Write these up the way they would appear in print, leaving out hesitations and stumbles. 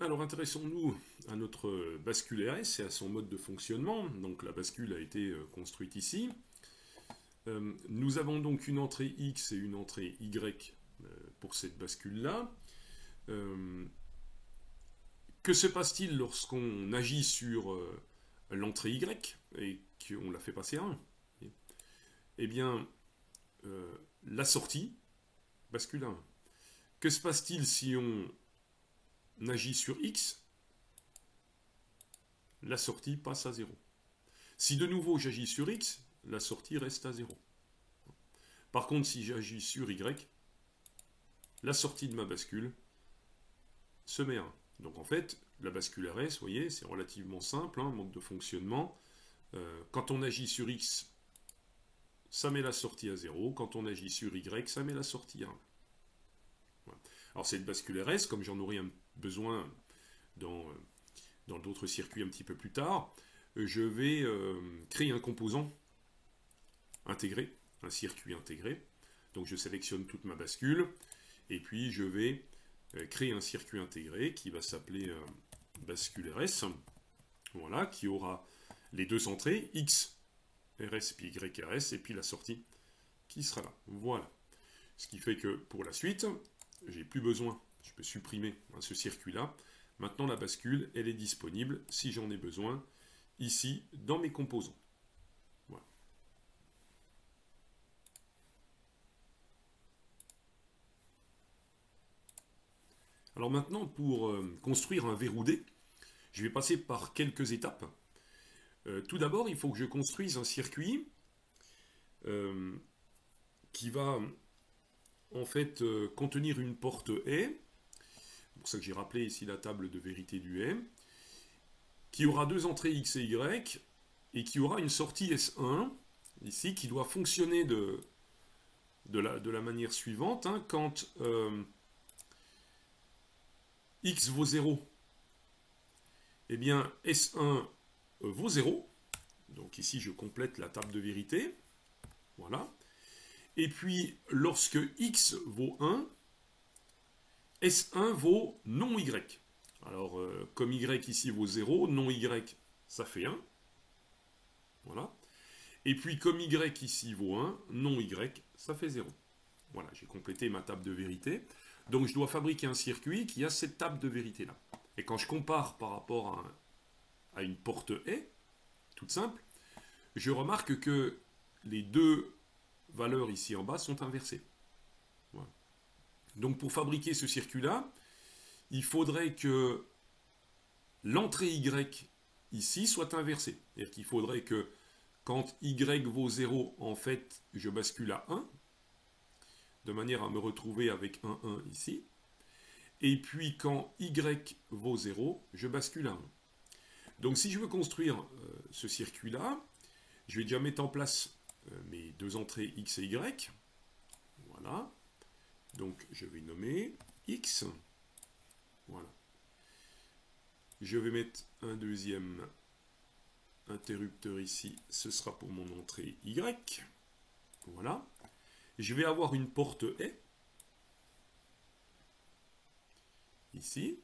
Alors intéressons-nous à notre bascule RS et à son mode de fonctionnement. Donc la bascule a été construite ici. Nous avons donc une entrée X et une entrée Y pour cette bascule-là. Que se passe-t-il lorsqu'on agit sur l'entrée Y et qu'on la fait passer à 1? Eh bien, la sortie bascule à 1. Que se passe-t-il si on agit sur X? La sortie passe à 0. Si de nouveau j'agis sur X, la sortie reste à 0. Par contre, si j'agis sur Y, la sortie de ma bascule se met à 1. Donc en fait, la bascule RS, vous voyez, c'est relativement simple, hein, mode de fonctionnement. Quand on agit sur X, ça met la sortie à 0. Quand on agit sur Y, ça met la sortie à 1. Voilà. Alors cette bascule RS, comme j'en aurai besoin dans d'autres circuits un petit peu plus tard, je vais créer un composant intégré, un circuit intégré. Donc je sélectionne toute ma bascule, et puis je vais créer un circuit intégré qui va s'appeler bascule RS, voilà, qui aura les deux entrées, X RS puis Y RS, et puis la sortie qui sera là. Voilà. Ce qui fait que pour la suite, j'ai plus besoin, je peux supprimer ce circuit-là. Maintenant, la bascule, elle est disponible si j'en ai besoin ici dans mes composants. Voilà. Alors maintenant, pour construire un verrou-D, je vais passer par quelques étapes. Tout d'abord, il faut que je construise un circuit qui va en fait contenir une porte est. C'est pour ça que j'ai rappelé ici la table de vérité du est, qui aura deux entrées X et Y, et qui aura une sortie S1, ici, qui doit fonctionner de la manière suivante. Hein, quand X vaut 0, eh bien S1 vaut 0. Donc ici, je complète la table de vérité. Voilà. Et puis, lorsque X vaut 1, S1 vaut non Y. Alors, comme Y ici vaut 0, non Y, ça fait 1. Voilà. Et puis, comme Y ici vaut 1, non Y, ça fait 0. Voilà, j'ai complété ma table de vérité. Donc, je dois fabriquer un circuit qui a cette table de vérité-là. Et quand je compare par rapport à une porte est, toute simple, je remarque que les deux valeurs ici en bas sont inversées. Voilà. Donc, pour fabriquer ce circuit-là, il faudrait que l'entrée Y ici soit inversée. C'est-à-dire qu'il faudrait que quand Y vaut 0, en fait, je bascule à 1, de manière à me retrouver avec 1, 1 ici. Et puis quand Y vaut 0, je bascule à 1. Donc si je veux construire ce circuit-là, je vais déjà mettre en place mes deux entrées X et Y. Voilà. Donc je vais nommer X. Voilà. Je vais mettre un deuxième interrupteur ici. Ce sera pour mon entrée Y. Voilà. Je vais avoir une porte est. Ici.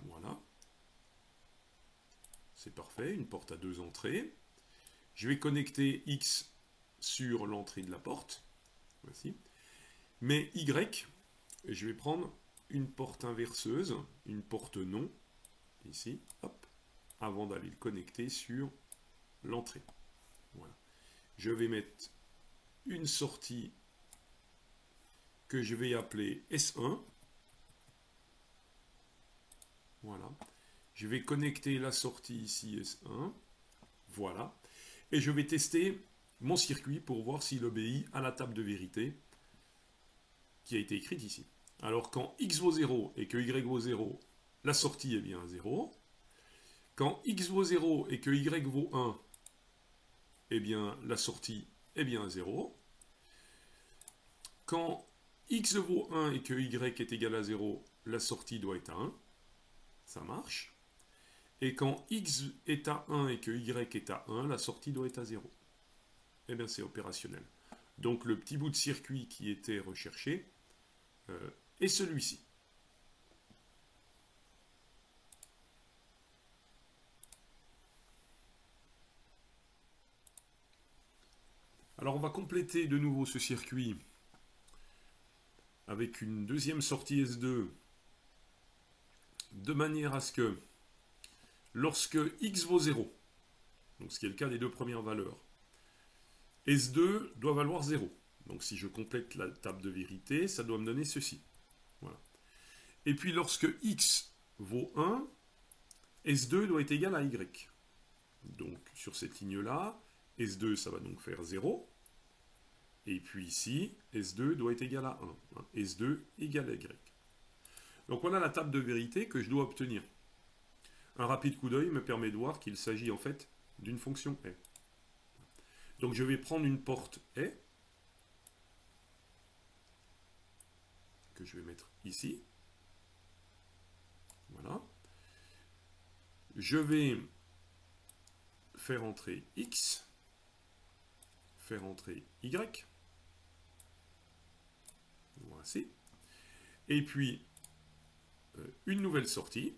Voilà. C'est parfait. Une porte à deux entrées. Je vais connecter X sur l'entrée de la porte. Voici. Mais Y, je vais prendre une porte inverseuse, une porte non, ici, hop, avant d'aller le connecter sur l'entrée. Voilà. Je vais mettre une sortie que je vais appeler S1. Voilà. Je vais connecter la sortie ici S1. Voilà. Et je vais tester mon circuit pour voir s'il obéit à la table de vérité qui a été écrite ici. Alors quand X vaut 0 et que Y vaut 0, la sortie est bien 0. Quand X vaut 0 et que Y vaut 1, eh bien la sortie est bien 0. Quand X vaut 1 et que Y est égal à 0, la sortie doit être à 1. Ça marche. Et quand X est à 1 et que Y est à 1, la sortie doit être à 0. Eh bien c'est opérationnel. Donc le petit bout de circuit qui était recherché est celui-ci. Alors, on va compléter de nouveau ce circuit avec une deuxième sortie S2 de manière à ce que lorsque x vaut 0, donc ce qui est le cas des deux premières valeurs, S2 doit valoir 0. Donc si je complète la table de vérité, ça doit me donner ceci. Voilà. Et puis lorsque x vaut 1, S2 doit être égal à y. Donc sur cette ligne-là, S2 ça va donc faire 0. Et puis ici, S2 doit être égal à 1. S2 égale à y. Donc voilà la table de vérité que je dois obtenir. Un rapide coup d'œil me permet de voir qu'il s'agit en fait d'une fonction e. Donc je vais prendre une porte e, que je vais mettre ici. Voilà. Je vais faire entrer x, faire entrer y. Voici. Et puis, une nouvelle sortie,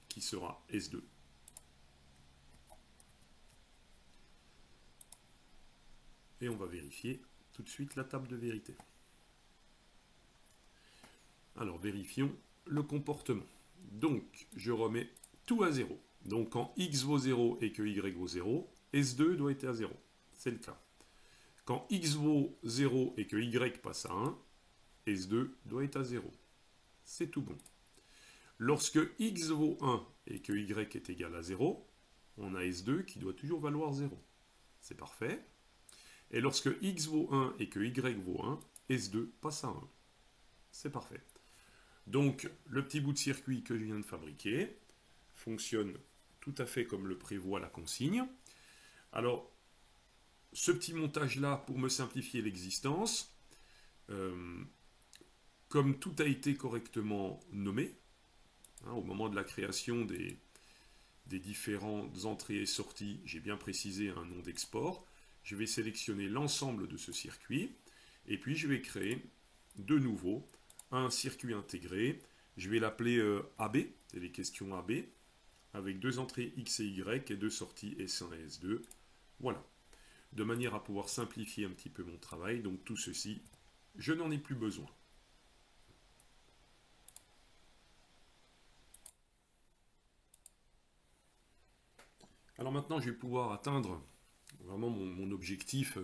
qui sera S2. Et on va vérifier tout de suite la table de vérité. Alors, vérifions le comportement. Donc, je remets tout à 0. Donc, quand x vaut 0 et que y vaut 0, S2 doit être à 0. C'est le cas. Quand x vaut 0 et que y passe à 1, S2 doit être à 0. C'est tout bon. Lorsque x vaut 1 et que y est égal à 0, on a S2 qui doit toujours valoir 0. C'est parfait. Et lorsque x vaut 1 et que y vaut 1, S2 passe à 1. C'est parfait. Donc, le petit bout de circuit que je viens de fabriquer fonctionne tout à fait comme le prévoit la consigne. Alors, ce petit montage-là, pour me simplifier l'existence, comme tout a été correctement nommé, au moment de la création des différentes entrées et sorties, j'ai bien précisé un nom d'export. Je vais sélectionner l'ensemble de ce circuit, et puis je vais créer de nouveau un circuit intégré. Je vais l'appeler AB, c'est les questions AB, avec deux entrées X et Y et deux sorties S1 et S2. Voilà. De manière à pouvoir simplifier un petit peu mon travail. Donc tout ceci, je n'en ai plus besoin. Alors maintenant, je vais pouvoir atteindre vraiment mon objectif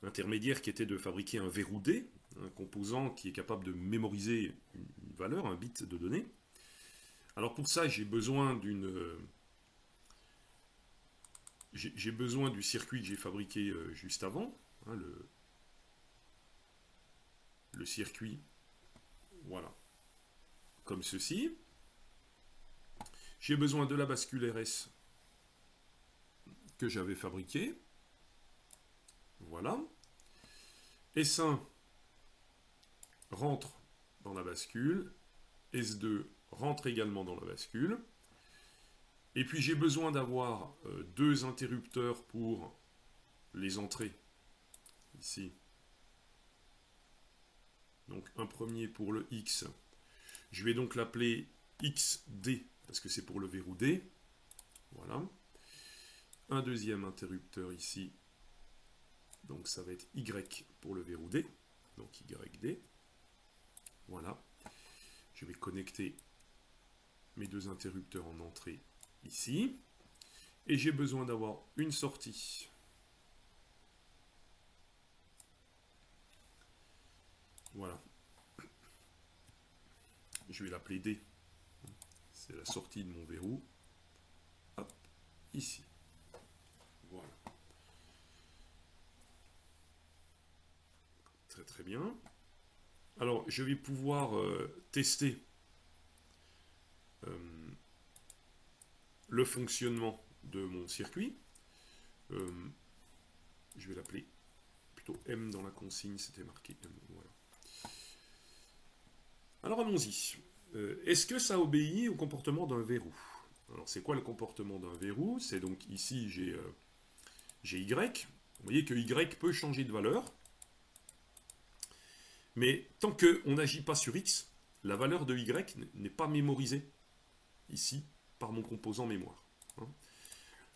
intermédiaire qui était de fabriquer un verrou D, un composant qui est capable de mémoriser une valeur, un bit de données. Alors pour ça, j'ai besoin j'ai besoin du circuit que j'ai fabriqué juste avant, hein, le circuit, voilà, comme ceci. J'ai besoin de la bascule RS que j'avais fabriquée. Voilà. S1 rentre dans la bascule. S2 rentre également dans la bascule. Et puis j'ai besoin d'avoir deux interrupteurs pour les entrées. Ici. Donc un premier pour le X. Je vais donc l'appeler XD, parce que c'est pour le verrou D. Voilà. Un deuxième interrupteur ici. Donc ça va être Y pour le verrou D. Donc YD. Voilà. Je vais connecter mes deux interrupteurs en entrée ici. Et j'ai besoin d'avoir une sortie. Voilà. Je vais l'appeler D. C'est la sortie de mon verrou. Hop, ici. Voilà. Très très bien. Alors, je vais pouvoir tester le fonctionnement de mon circuit. Je vais l'appeler plutôt M dans la consigne, c'était marqué M. Voilà. Alors allons-y. Est-ce que ça obéit au comportement d'un verrou? Alors c'est quoi le comportement d'un verrou? C'est donc ici j'ai Y. Vous voyez que Y peut changer de valeur. Mais tant qu'on n'agit pas sur X, la valeur de Y n'est pas mémorisée ici par mon composant mémoire.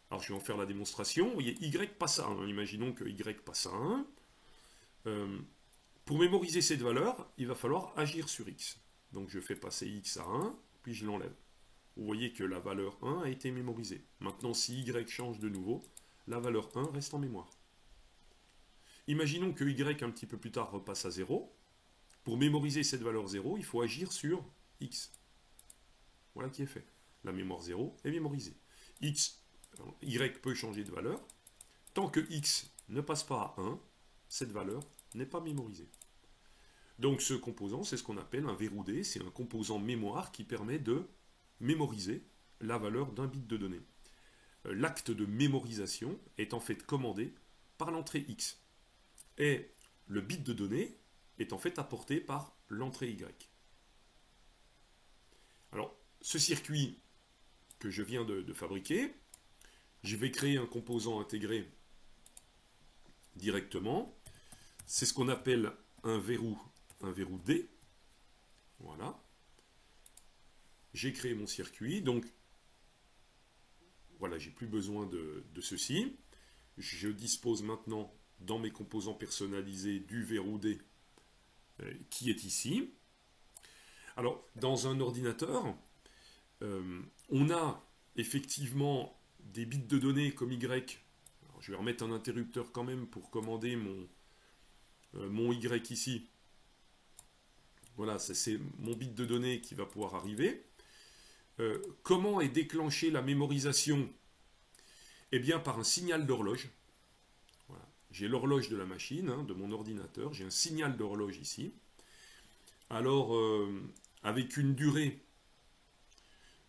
Alors je vais en faire la démonstration. Vous voyez, y passe à 1. Imaginons que y passe à 1. Pour mémoriser cette valeur, il va falloir agir sur x. Donc je fais passer x à 1, puis je l'enlève. Vous voyez que la valeur 1 a été mémorisée. Maintenant, si y change de nouveau, la valeur 1 reste en mémoire. Imaginons que y un petit peu plus tard repasse à 0. Pour mémoriser cette valeur 0, il faut agir sur x. Voilà qui est fait. La mémoire 0 est mémorisée. Y peut changer de valeur. Tant que x ne passe pas à 1, cette valeur n'est pas mémorisée. Donc ce composant, c'est ce qu'on appelle un verrou D. C'est un composant mémoire qui permet de mémoriser la valeur d'un bit de données. L'acte de mémorisation est en fait commandé par l'entrée x. Et le bit de données est en fait apporté par l'entrée y. Alors, ce circuit que je viens de fabriquer, je vais créer un composant intégré directement. C'est ce qu'on appelle un verrou D. Voilà. J'ai créé mon circuit, donc voilà, j'ai plus besoin de ceci. Je dispose maintenant dans mes composants personnalisés du verrou D qui est ici. Alors, dans un ordinateur, on a effectivement des bits de données comme Y. Alors, je vais remettre un interrupteur quand même pour commander mon Y ici. Voilà, c'est mon bit de données qui va pouvoir arriver. Comment est déclenchée la mémorisation? Eh bien, par un signal d'horloge. Voilà. J'ai l'horloge de la machine, de mon ordinateur. J'ai un signal d'horloge ici. Alors, avec une durée,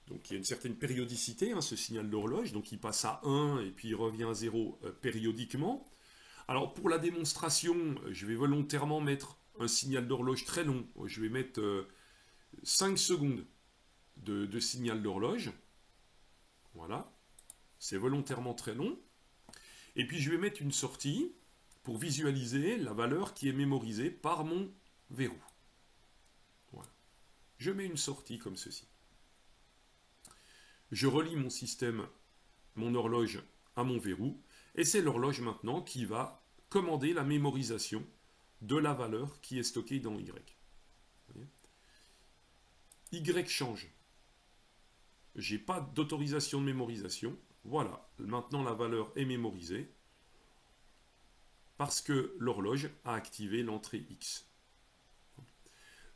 donc il y a une certaine périodicité, ce signal d'horloge. Donc, il passe à 1 et puis il revient à 0 périodiquement. Alors, pour la démonstration, je vais volontairement mettre un signal d'horloge très long. Je vais mettre 5 secondes de signal d'horloge. Voilà. C'est volontairement très long. Et puis je vais mettre une sortie pour visualiser la valeur qui est mémorisée par mon verrou. Voilà. Je mets une sortie comme ceci. Je relie mon système, mon horloge à mon verrou. Et c'est l'horloge maintenant qui va commander la mémorisation de la valeur qui est stockée dans Y. Y change. Je n'ai pas d'autorisation de mémorisation. Voilà, maintenant la valeur est mémorisée parce que l'horloge a activé l'entrée X.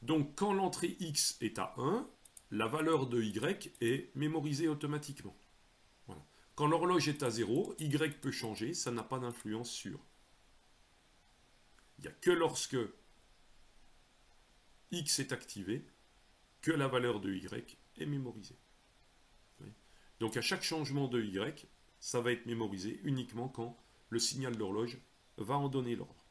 Donc quand l'entrée X est à 1, la valeur de Y est mémorisée automatiquement. Voilà. Quand l'horloge est à 0, Y peut changer, ça n'a pas d'influence sur. Il n'y a que lorsque X est activé que la valeur de Y est mémorisée. Donc à chaque changement de Y, ça va être mémorisé uniquement quand le signal d'horloge va en donner l'ordre.